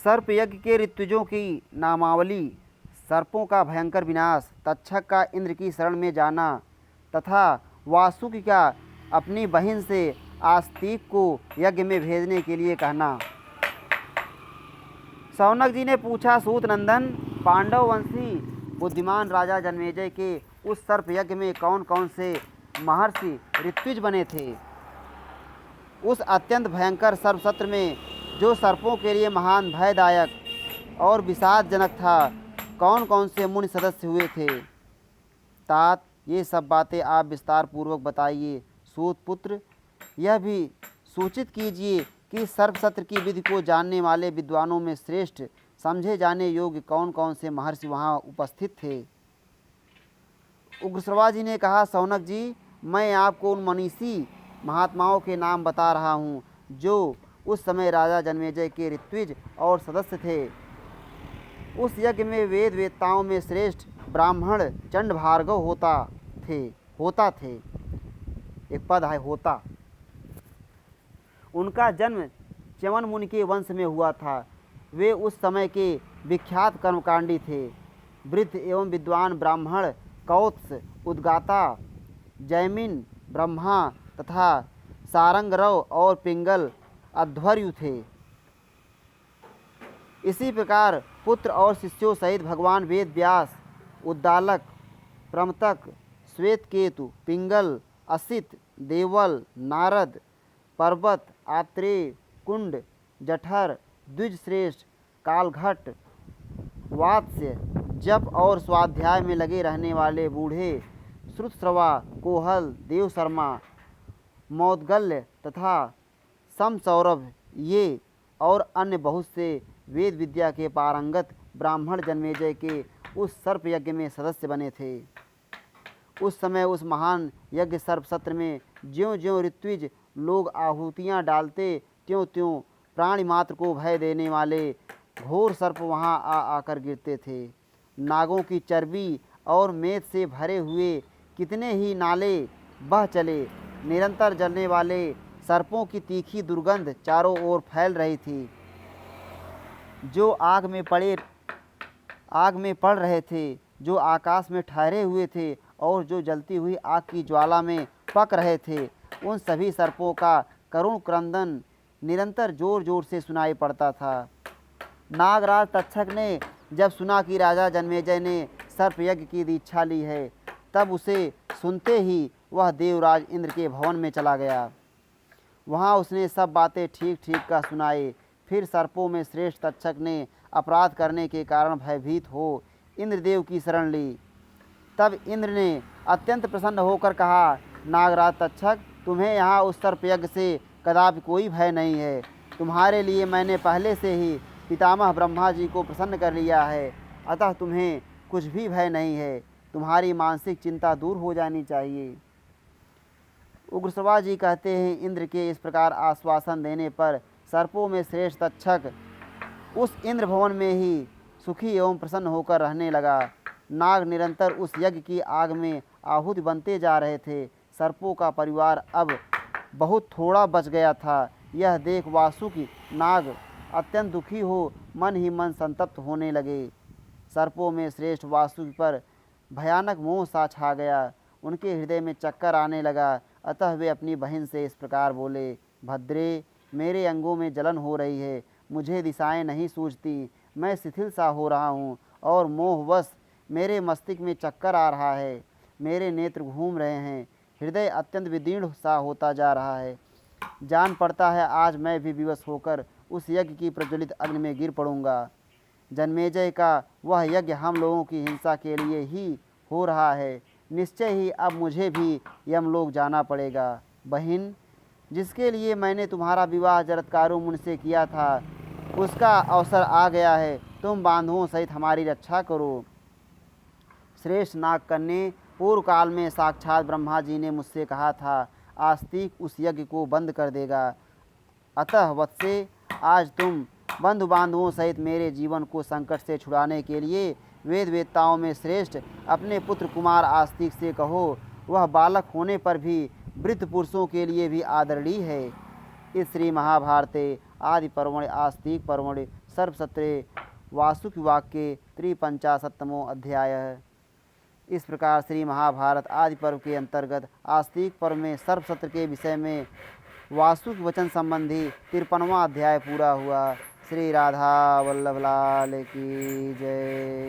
सर्प यज्ञ के ऋत्विजों की नामावली, सर्पों का भयंकर विनाश, तक्षक का इंद्र की शरण में जाना तथा वासुकि का अपनी बहन से आस्तिक को यज्ञ में भेजने के लिए कहना। शौनक जी ने पूछा, सूत नंदन, पांडव वंशी बुद्धिमान राजा जन्मेजय के उस सर्प यज्ञ में कौन कौन से महर्षि ऋत्विज बने थे? उस अत्यंत भयंकर सर्प सत्र में जो सर्पों के लिए महान भयदायक और विषादजनक था, कौन कौन से मुनि सदस्य हुए थे? तात, ये सब बातें आप विस्तार पूर्वक बताइए। सूत पुत्र, यह भी सूचित कीजिए कि सर्प सत्र की विधि को जानने वाले विद्वानों में श्रेष्ठ समझे जाने योग्य कौन कौन से महर्षि वहाँ उपस्थित थे? उग्रश्रवा जी ने कहा, शौनक जी, मैं आपको उन मनीषी महात्माओं के नाम बता रहा हूँ जो उस समय राजा जन्मेजय के ऋत्विज और सदस्य थे। उस यज्ञ में वेद वेत्ताओं में श्रेष्ठ ब्राह्मण चंड भार्गव होता थे। एक पद है होता। उनका जन्म च्यवन मुनि के वंश में हुआ था। वे उस समय के विख्यात कर्मकांडी थे। वृद्ध एवं विद्वान ब्राह्मण कौत्स, उद्गाता, जैमिन, ब्रह्मा तथा सारंगरव और पिंगल अध्वर्यु थे। इसी प्रकार पुत्र और शिष्यों सहित भगवान वेद व्यास, उद्दालक, प्रमतक, श्वेतकेतु, पिंगल, असित, देवल, नारद, पर्वत, आत्रेय, कुंड, जठर, द्विजश्रेष्ठ, कालघट, वात्स्य, जप और स्वाध्याय में लगे रहने वाले बूढ़े, श्रुतश्रवा, कोहल, देवशर्मा, मौद्गल्य तथा समसौरभ, ये और अन्य बहुत से वेद विद्या के पारंगत ब्राह्मण जन्मेजय के उस सर्प यज्ञ में सदस्य बने थे। उस समय उस महान यज्ञ सर्प सत्र में ज्यों ज्यों ऋत्विज लोग आहुतियाँ डालते, त्यों त्यों प्राणी मात्र को भय देने वाले घोर सर्प वहाँ आ आकर गिरते थे। नागों की चर्बी और मेद से भरे हुए कितने ही नाले बह चले। निरंतर जलने वाले सर्पों की तीखी दुर्गंध चारों ओर फैल रही थी। जो आग में पड़ रहे थे, जो आकाश में ठहरे हुए थे और जो जलती हुई आग की ज्वाला में पक रहे थे, उन सभी सर्पों का करुण क्रंदन निरंतर जोर जोर से सुनाई पड़ता था। नागराज तक्षक ने जब सुना कि राजा जन्मेजय ने सर्प यज्ञ की दीक्षा ली है, तब उसे सुनते ही वह देवराज इंद्र के भवन में चला गया। वहाँ उसने सब बातें ठीक ठीक का सुनाई। फिर सर्पों में श्रेष्ठ तक्षक ने अपराध करने के कारण भयभीत हो इंद्रदेव की शरण ली। तब इंद्र ने अत्यंत प्रसन्न होकर कहा, नागराज तक्षक, तुम्हें यहाँ उस सर्प यज्ञ से कदापि कोई भय नहीं है। तुम्हारे लिए मैंने पहले से ही पितामह ब्रह्मा जी को प्रसन्न कर लिया है, अतः तुम्हें कुछ भी भय नहीं है। तुम्हारी मानसिक चिंता दूर हो जानी चाहिए। उग्रश्रवा जी कहते हैं, इंद्र के इस प्रकार आश्वासन देने पर सर्पों में श्रेष्ठ तक्षक उस इंद्र भवन में ही सुखी एवं प्रसन्न होकर रहने लगा। नाग निरंतर उस यज्ञ की आग में आहुति बनते जा रहे थे। सर्पों का परिवार अब बहुत थोड़ा बच गया था। यह देख वासुकि नाग अत्यंत दुखी हो मन ही मन संतप्त होने लगे। सर्पों में श्रेष्ठ वासुकि पर भयानक मोह सा छा गया। उनके हृदय में चक्कर आने लगा। अतः वे अपनी बहन से इस प्रकार बोले, भद्रे, मेरे अंगों में जलन हो रही है, मुझे दिशाएं नहीं सूझती, मैं शिथिल सा हो रहा हूँ और मोहवश मेरे मस्तिष्क में चक्कर आ रहा है, मेरे नेत्र घूम रहे हैं, हृदय अत्यंत विदीर्ण सा होता जा रहा है। जान पड़ता है आज मैं भी विवश होकर उस यज्ञ की प्रज्वलित अग्नि में गिर पड़ूंगा। जन्मेजय का वह यज्ञ हम लोगों की हिंसा के लिए ही हो रहा है। निश्चय ही अब मुझे भी यमलोक जाना पड़ेगा। बहन, जिसके लिए मैंने तुम्हारा विवाह जरत्कारु मुनि से किया था, उसका अवसर आ गया है। तुम बांधवों सहित हमारी रक्षा करो। श्रेष्ठ नागकन्ये, पूर्व काल में साक्षात ब्रह्मा जी ने मुझसे कहा था, आस्तिक उस यज्ञ को बंद कर देगा। अतः वत्से, आज तुम बंधु बांधवों सहित मेरे जीवन को संकट से छुड़ाने के लिए वेद वेत्ताओं में श्रेष्ठ अपने पुत्र कुमार आस्तिक से कहो। वह बालक होने पर भी वृद्ध पुरुषों के लिए भी आदरणीय है। इस श्री महाभारते आदि पर्वणि आस्तिक पर्वणि सर्वसत्रे वासुकि वाक्ये त्रिपंचाशत्तमो अध्याय। इस प्रकार श्री महाभारत आदि पर्व के अंतर्गत आस्तिक पर्व में सर्वसत्र के विषय में वासुकि वचन संबंधी 53वां अध्याय पूरा हुआ। श्री राधा वल्लभ लाल की जय।